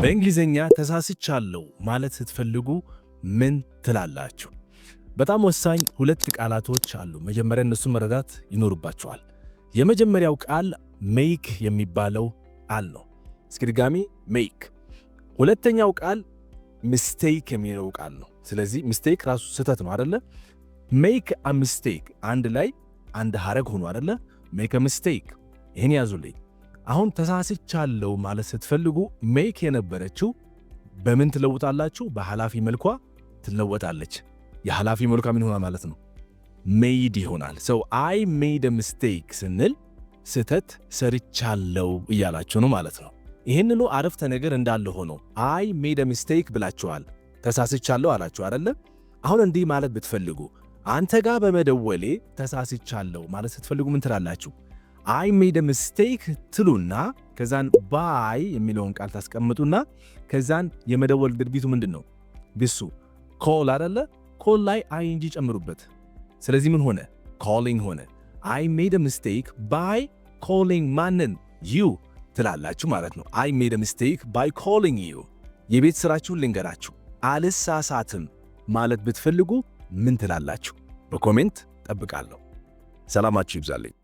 በእንግሊዘኛ ተሳስቻለሁ ማለት ስትፈልጉ ምን ትላላችሁ? በጣም ወሳኝ ሁለት ቃላቶች አሉ። መጀመሪያ እነሱን መረዳት ይኖርባችኋል። የመጀመሪያው ቃል ሜክ የሚባለው ቃል ነው። እስኪ ድጋሚ ሜክ። ሁለተኛው ቃል ሚስቴክ የሚለው ቃል ነው። ስለዚህ ሚስቴክ ራሱ ስህተት ነው አይደለ? ሜክ አ ሚስቴክ አንድ ላይ አንድ ሐረግ ሆኖ አይደለ? ሜክ አ ሚስቴክ። ይህን ያዙልኝ። አሁን ተሳስቻለሁ ማለት ስትፈልጉ ሜክ የነበረችው በምን ትለውጣላችሁ? በኃላፊ መልኳ ትለወጣለች። የኃላፊ መልኳ ምን ሆና ማለት ነው? ሜድ ይሆናል። ሰው አይ ሜድ አ ሚስቴክ ስንል ስህተት ሰርቻለሁ እያላችሁ ነው ማለት ነው። ይህንኑ አረፍተ ነገር እንዳለ ሆኖ አይ ሜድ አ ሚስቴክ ብላችኋል፣ ተሳስቻለሁ አላችሁ አይደለ? አሁን እንዲህ ማለት ብትፈልጉ አንተ ጋር በመደወሌ ተሳስቻለሁ ማለት ስትፈልጉ ምን ትላላችሁ? አይ ሜድ አ ሚስቴክ ትሉና ከዛን ባይ የሚለውን ቃል ታስቀምጡና ከዛን የመደወል ድርጊቱ ምንድን ነው? ብሱ ኮል አይደለ? ኮል ላይ አይንጂ ጨምሩበት። ስለዚህ ምን ሆነ? ኮሊንግ ሆነ። አይ ሜድ አ ሚስቴክ ባይ ኮሊንግ ማንን? ዩ ትላላችሁ ማለት ነው። አይ ሜድ አ ሚስቴክ ባይ ኮሊንግ ዩ። የቤት ስራችሁን ልንገራችሁ። አልሳሳትም ማለት ብትፈልጉ ምን ትላላችሁ? በኮሜንት ጠብቃለሁ። ሰላማችሁ ይብዛልኝ።